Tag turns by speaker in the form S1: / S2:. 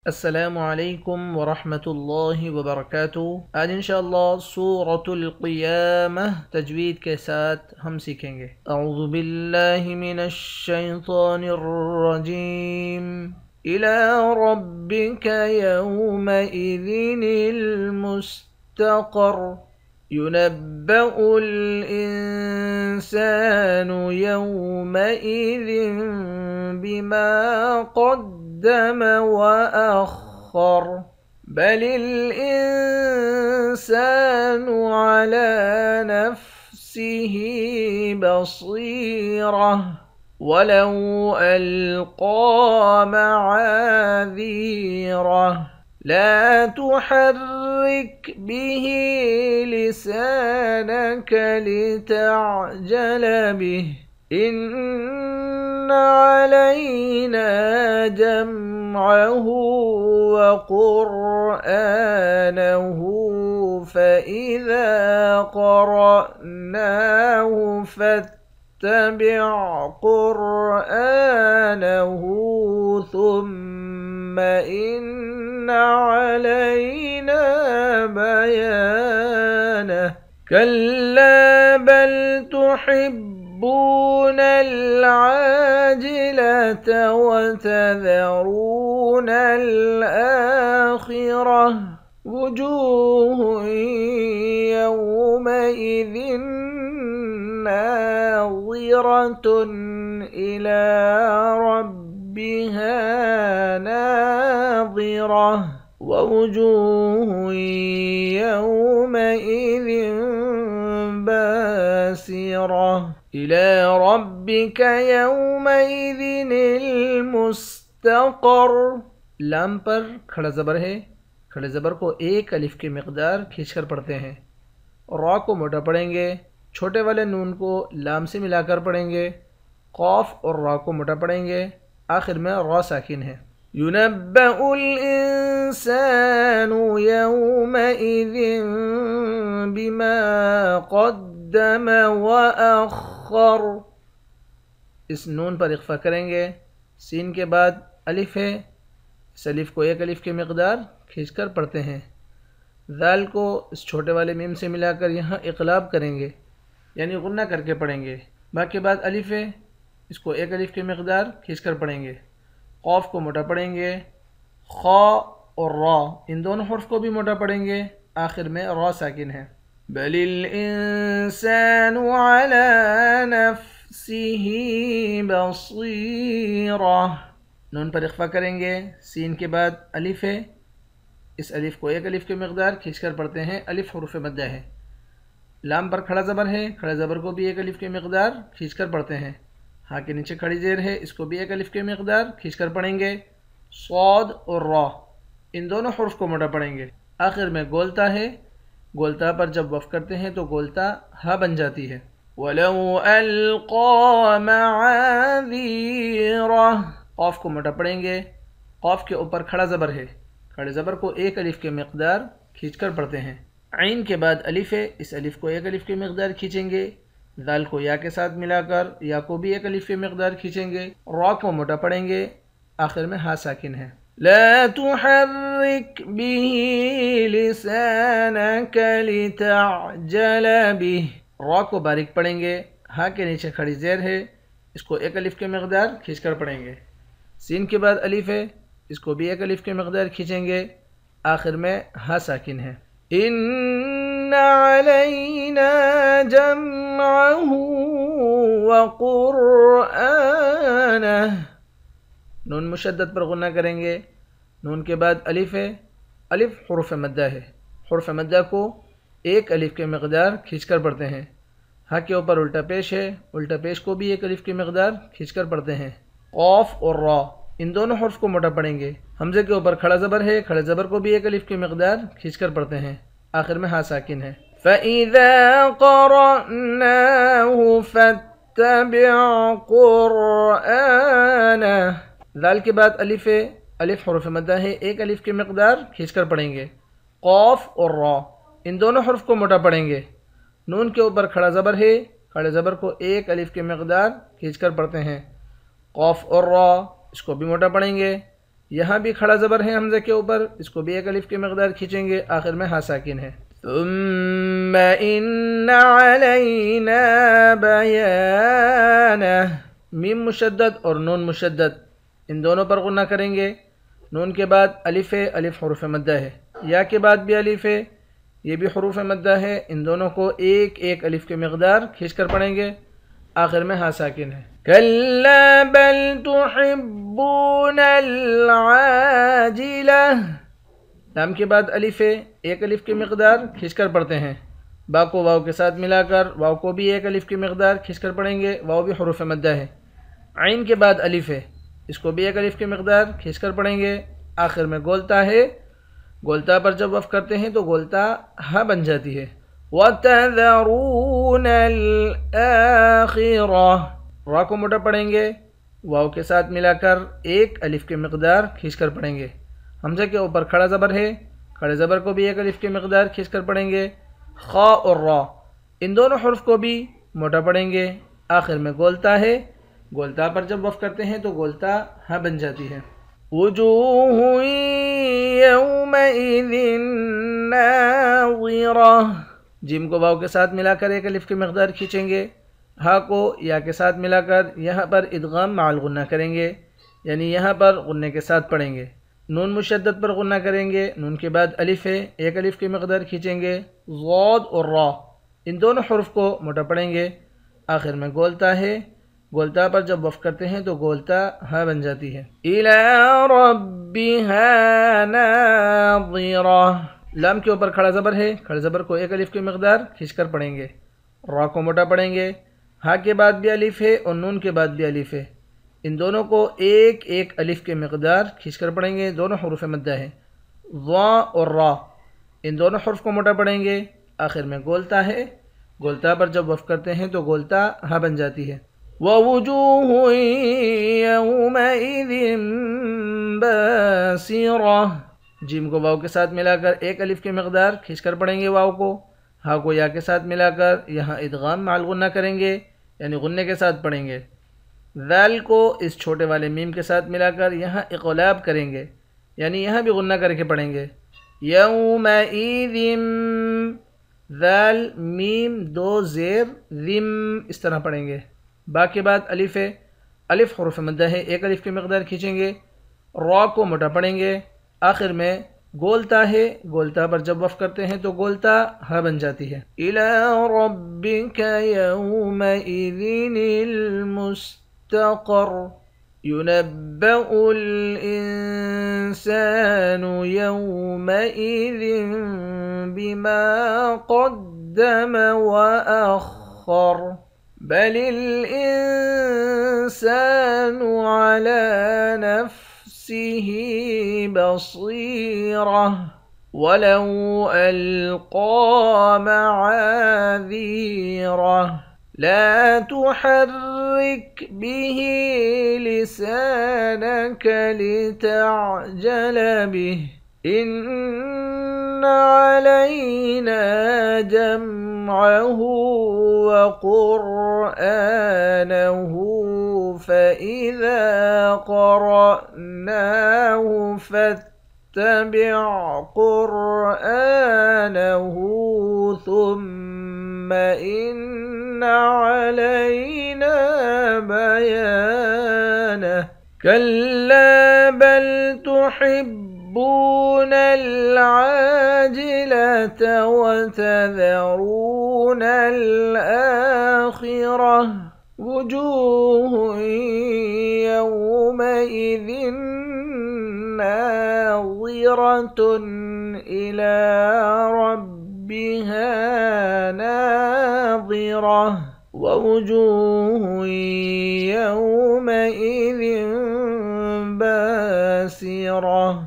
S1: السلام علیکم ورحمۃ اللہ وبرکاتہ۔ آج انشاءاللہ سورۃ القیامہ تجوید کے ساتھ ہم سیکھیں گے۔ اعوذ باللہ من الشیطان الرجیم۔ الی ربک یومئذ المستقر، ينبأ الإنسان يومئذ بما قدم وأخر، بل الإنسان على نفسه بصيرة ولو ألقى معاذيره، لا تحرك به لسانك لتعجل به، إن علينا جمعه وقرآنه، فإذا قرأناه فاتبع قرآنه، ثم إن علينا بيانه، كلا بل تحبون العاجلة وتذرون الآخرة، وجوه يومئذ ناظرة إلى ربها ناظرة، ووجوه يومئذ باسرة، إلى ربك يومئذ المستقر۔ لام پر کھڑا زبر ہے، کھڑے زبر کو ایک الف کی مقدار کھینچ کر پڑھتے ہیں۔ را کو موٹا پڑھیں گے، چھوٹے والے نون کو لام سے ملا کر پڑھیں گے، قاف اور را کو موٹا پڑھیں گے، آخر میں را ساکن ہے۔ ينبأ الإنسان يومئذ بما قدم وأخر، اس نون پر اخفا کریں گے، سین کے بعد الف ہے، اس الف کو ایک الف کی مقدار کھینچ کر پڑھتے ہیں۔ ذال کو اس چھوٹے والے میم سے ملا کر یہاں اقلاب کریں گے، یعنی غنہ کر کے پڑھیں گے۔ باقی بعد الف ہے، اس کو ایک الف کی مقدار کھینچ کر پڑھیں گے۔ قاف کو موٹا پڑھیں گے، خا اور را ان دونوں حرف کو بھی موٹا پڑھیں گے، آخر میں را ساکن ہے۔ بل الانسان على نفسه بصيرة، نون پر اخفا کریں گے، سین کے بعد الف ہے، اس الف کو ایک الف کی مقدار کھینچ کر پڑھتے ہیں، الف حروف مدہ ہے۔ لام پر کھڑا زبر ہے، کھڑے زبر کو بھی ایک الف کی مقدار کھینچ کر پڑھتے ہیں۔ ہاں کے نیچے کھڑی زیر ہے، اس کو بھی ایک الف کی مقدار کھینچ کر پڑھیں گے۔ صاد اور را ان دونوں حروف کو موٹا پڑھیں گے، آخر میں گولتا ہے، گولتا پر جب وقف کرتے ہیں تو گولتا ہا بن جاتی ہے۔ وَلَوْ أَلْقَى مَعَاذِيرَهُ، قاف کو موٹا پڑھیں گے، قاف کے اوپر کھڑا زبر ہے، کھڑے زبر کو ایک الف کی مقدار کھینچ کر پڑھتے ہیں۔ عین کے بعد الف ہے، اس الف کو ایک الف کی مقدار کھینچیں گے، ذال کو یا کے ساتھ ملا کر یا کو بھی ایک الف کی مقدار کھینچیں گے، را کو موٹا پڑھیں گے، آخر میں ہا ساکن ہے۔ لا تحرك به لسانك لتعجل به، را کو باریک پڑھیں گے، ہا کے نیچے کھڑی زیر ہے، اس کو ایک الف کی مقدار کھینچ کر پڑھیں گے۔ سین کے بعد الف ہے، اس کو بھی ایک الف کی مقدار کھینچیں گے، آخر میں ہا ساکن ہے۔ ان علینا جمعه وقرآنه، نون مشدد پر غنہ کریں گے، نون کے بعد الف ہے، الف حروف مدہ ہے، حروف مدہ کو ایک الف کی مقدار کھینچ کر پڑھتے ہیں۔ ہا کے اوپر الٹا پیش ہے، الٹا پیش کو بھی ایک الف کی مقدار کھینچ کر پڑھتے ہیں۔ قاف اور را ان دونوں حرف کو موٹا پڑھیں گے، حمزے کے اوپر کھڑا زبر ہے، کھڑے زبر کو بھی ایک الف کی مقدار کھینچ کر پڑھتے ہیں، آخر میں ہا ساکن ہے۔ فَإِذَا قَرَأْنَاهُ فَاتَّبِعْ قُرْآنَهُ، ذال کے بعد الف ہے، الف حروف مدہ ہے، ایک الف کی مقدار کھینچ کر پڑھیں گے۔ قاف اور را ان دونوں حرف کو موٹا پڑھیں گے، نون کے اوپر کھڑا زبر ہے، کھڑے زبر کو ایک الف کی مقدار کھینچ کر پڑھتے ہیں۔ قاف اور را اس کو بھی موٹا پڑھیں گے، یہاں بھی کھڑا زبر ہے حمزہ کے اوپر، اس کو بھی ایک الف کی مقدار کھینچیں گے، آخر میں ہاں ساکن ہے۔ ثم ان علینا بیانہ، میم مشدد اور نون مشدد ان دونوں پر غنہ کریں گے۔ نون کے بعد الف ہے، الف حروف مدہ ہے، یا کے بعد بھی الف ہے، یہ بھی حروف مدہ ہے، ان دونوں کو ایک ایک الف کی مقدار کھینچ کر پڑھیں گے، آخر میں ہاں ساکن ہے۔ کلا بل تحبون العاجلہ، لام کے بعد الف ہے، ایک الف کی مقدار کھینچ کر پڑھتے ہیں، با کو واو کے ساتھ ملا کر واو کو بھی ایک الف کی مقدار کھینچ کر پڑھیں گے، واو بھی حروف مدہ ہے۔ عین کے بعد الف ہے، اس کو بھی ایک الف کی مقدار کھینچ کر پڑھیں گے، آخر میں گولتا ہے، گولتا پر جب وقف کرتے ہیں تو گولتا ہا بن جاتی ہے۔ وَتَذَرُونَ الْآخِرَةَ، را کو موٹا پڑھیں گے، واو کے ساتھ ملا کر ایک الف کی مقدار کھینچ کر پڑھیں گے۔ حمزہ کے اوپر کھڑا زبر ہے، کھڑے زبر کو بھی ایک الف کی مقدار کھینچ کر پڑھیں گے۔ خا اور را ان دونوں حرف کو بھی موٹا پڑھیں گے، آخر میں گولتا ہے، گولتا پر جب وقف کرتے ہیں تو گولتا ہاں بن جاتی ہے۔ وجوہ یومئذ ناظرہ، جیم کو واو کے ساتھ ملا کر ایک الف کی مقدار کھینچیں گے، ہا کو یا کے ساتھ ملا کر یہاں پر ادغام مع الغنہ کریں گے، یعنی یہاں پر غنے کے ساتھ پڑھیں گے۔ نون مشدد پر غنہ کریں گے، نون کے بعد الف ہے، ایک الف کی مقدار کھینچیں گے۔ ضاد اور را ان دونوں حروف کو موٹا پڑھیں گے، آخر میں گولتا ہے، گولتا پر جب وقف کرتے ہیں تو گولتا ہاں بن جاتی ہے۔ الی ربها ناظرہ، لام کے اوپر کھڑا زبر ہے، کھڑے زبر کو ایک الف کی مقدار کھینچ کر پڑھیں گے، را کو موٹا پڑھیں گے، ہا کے بعد بھی الف ہے اور نون کے بعد بھی الف ہے، ان دونوں کو ایک ایک الف کی مقدار کھینچ کر پڑھیں گے، دونوں حروف مدہ ہیں۔ ضا اور را ان دونوں حرف کو موٹا پڑھیں گے، آخر میں گولتا ہے، گولتا پر جب وقف کرتے ہیں تو گولتا ہاں بن جاتی ہے۔ وَوُجُوهٌ يَوْمَئِذٍ بَاسِرَةٌ، جیم کو واو کے ساتھ ملا کر ایک الف کی مقدار کھینچ کر پڑھیں گے، واو کو، ہا کو یا کے ساتھ ملا کر یہاں ادغام مع الغنہ کریں گے، یعنی غنے کے ساتھ پڑھیں گے۔ ذال کو اس چھوٹے والے میم کے ساتھ ملا کر یہاں اقلاب کریں گے، یعنی یہاں بھی غنہ کر کے پڑھیں گے۔ یومئذ، ذال میم دو زیر ذم، اس طرح پڑھیں گے۔ با کے بعد الف ہے، الف حروف مدہ ہے، ایک الف کی مقدار کھینچیں گے، را کو موٹا پڑھیں گے، آخر میں گولتا ہے، گولتا پر جب وقف کرتے ہیں تو گولتا ہاں بن جاتی ہے۔ الی ربک یومئذ المستقر، ينبأ الإنسان يومئذ بما قدم وأخر، بل الإنسان على نفسه بصيرة ولو ألقى معاذيره، لا تحرك به لسانك لتعجل به، إن علينا جمعه وقرآنه، فإذا قرأناه فاتبع قرآنه، ثم إن علينا بيانه، كلا بل تحبون العاجلة وتذرون الآخرة، وجوه يومئذ ناظرة إلى ربها ناظرة، ووجوه يومئذ باسرة